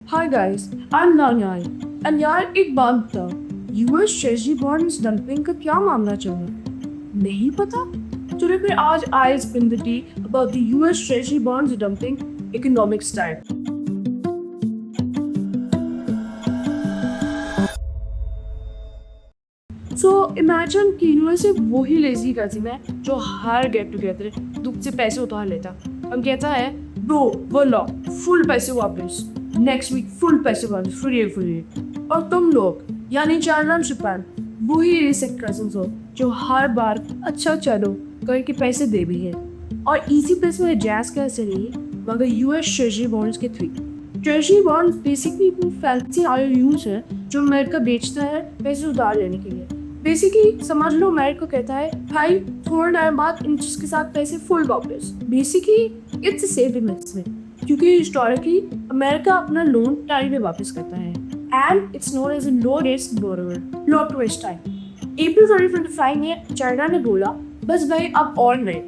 Hi guys, I'm Nanyal. And यार एक बात बताओ, यूएस ट्रेजरी बॉन्ड्स डंपिंग का क्या मामला चल रहा है? नहीं पता? चलो फिर आज I spin the tea about the US Treasury bonds dumping economic style. So imagine कि यूएस एक वही लेजी कजिन है जो हर गेट टुगेदर दुख से पैसे उधार लेता। हम कहता है ब्रो वो लो फुल पैसे वापस, नेक्स्ट वीक फुल पैसे वापस फ्री। और तुम लोग यानी चाइना जापान वही रिसेक्ट कजिन्स हो जो हर बार अच्छा चलो करके पैसे दे भी है और इजी पैसे में जैस कैसे नहीं मगर यूएस ट्रेजरी बॉन्ड्स के थ्रू। ट्रेजरी बॉन्ड्स बेसिकली वो फैंसी IOUs है जो अमेरिका बेचता है पैसे उधार लेने के लिए। बेसिकली समझ लो अमेरिका कहता है भाई थोड़ा टाइम बाद इंटरेस्ट के साथ पैसे फुल वापस। Basically it's a safe investment क्योंकि हिस्टोरिकली अमेरिका अपना लोन टाइम में वापस करता है and it's known as a low risk borrower low to waste time. April 2025 में चाइना ने बोला बस भाई अब और नहीं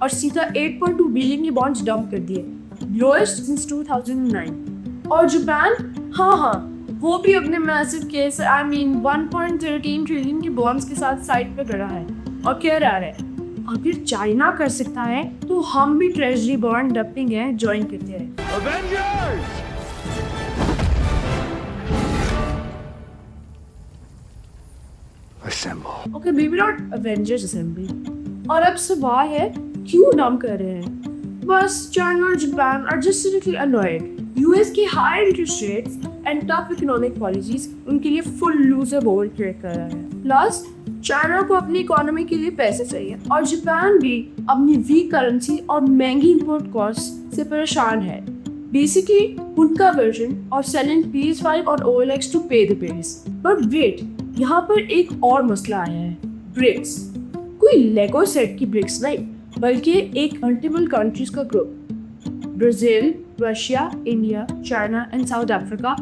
और सीधा 8.2 बिलियन की बॉन्ड्स डंप कर दिए, लोएस्ट सिंस 2009। और जापान हाँ वो भी अपने मैसिव केस 1.13 ट्रिलियन की बॉन्ड्स के साथ साइड पे खड़ा है और कह रहा है अगर चाइना कर सकता है तो हम भी ट्रेजरी बॉन्ड डंपिंग है ज्वाइन करते हैं। Assemble. Okay maybe not Avengers Assembly। और अब सवाल है क्यों डंप कर रहे हैं? बस चाइना और Japan are just a little annoyed। US की high interest rates and tough economic policies उनके लिए फुल लूजर बॉल क्रिएट कर रहा है। प्लस चाइना को अपनी इकोनॉमी के लिए पैसे चाहिए और जापान भी अपनी वीक करेंसी और महंगी इंपोर्ट कॉस्ट से परेशान है। बेसिकली उनका वर्जन ऑफ सेलिंग PS5 और OLX टू पे द बिल्स। बट वेट, यहाँ पर एक और मसला आया है, ब्रिक्स। कोई लेगो सेट की ब्रिक्स नहीं बल्कि एक मल्टीपल कंट्रीज का group, Brazil, Russia, India, China and south Africa,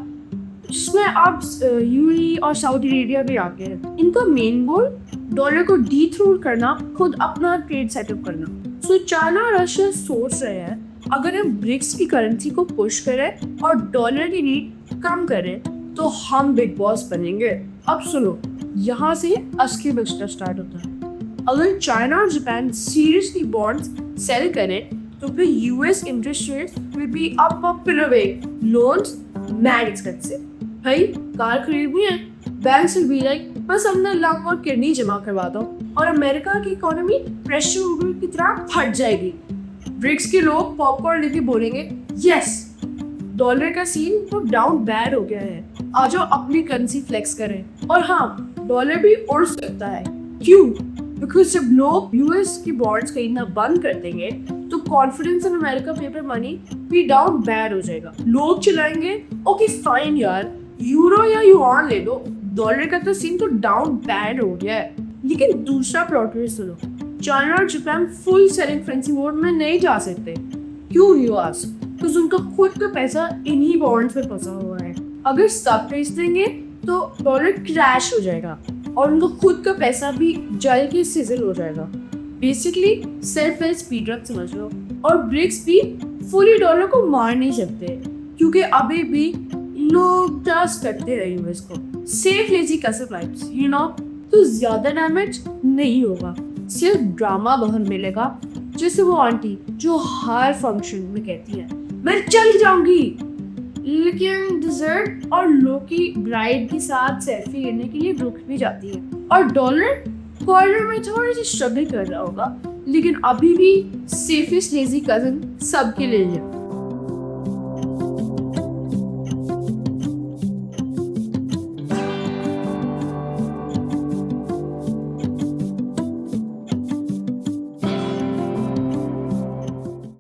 जिसमें अब यूएई और सऊदी अरेबिया भी आते हैं। इनका मेन गोल डॉलर को डीथ्रोन करना, खुद अपना ट्रेड सेटअप करना। सो चाइना और रशिया सोच रहे हैं अगर हम ब्रिक्स की करेंसी को पुश करें और डॉलर की नीड कम करें तो हम बिग बॉस बनेंगे। अब सुनो, यहाँ से असली मसला स्टार्ट होता है। अगर चाइना और जापान सीरियसली बॉन्ड्स सेल करें तो फिर US interest rates will be up in a way, loans mad expensive. भाई कार खरीदनी है, बैंक से भी लाइक बस अपना लाख और किडनी जमा करवा दो और अमेरिका की इकोनॉमी प्रेशर कुकर की तरह फट जाएगी। ब्रिक्स के लोग पॉपकॉर्न लेके बोलेंगे यस डॉलर का सीन तो डाउन बैड हो गया है, आ जाओ अपनी करेंसी फ्लेक्स करें। और हाँ डॉलर भी उड़ सकता है। क्यों? बिकॉज जब लोग यूएस की बॉन्ड्स खरीदना बंद कर देंगे तो confidence in America paper money भी डाउन बैड हो जाएगा। लोग चलाएंगे ओके फाइन यार यूरो या युआन ले लो, डॉलर का तो सीन तो डाउन बैड हो गया है। लेकिन दूसरा प्लॉट ट्विस्ट सुनो, चाइना और Japan full selling fancy mode में नहीं जा सकते। क्यों यू आस्क? बिकॉज उनका खुद का पैसा इन्हीं बॉन्ड्स में फंसा हुआ है। अगर सब बेच देंगे तो डॉलर क्रैश हो जाएगा और उनका खुद का पैसा भी जल के सिजल हो जाएगा। Basically self help speed run समझ लो। और ब्रिक्स भी फुली डॉलर को मार नहीं सकते क्योंकि अभी भी लोग ट्रस्ट करते रहे यूएस को। सेफ लेजी कसम लाइफ्स यू नो, तो ज्यादा डैमेज नहीं होगा, सिर्फ ड्रामा बहन मिलेगा। जैसे वो आंटी जो हर फंक्शन में कहती है मैं चल जाऊंगी लेकिन डिजर्ट और लोकी ब्राइड के साथ सेल्फी लेने के लिए रुक भी जाती है। और डॉलर कॉर्नर में थोड़ी सी स्ट्रगल कर रहा होगा लेकिन अभी भी सेफेस्ट लेजी कजन सबके लिए है।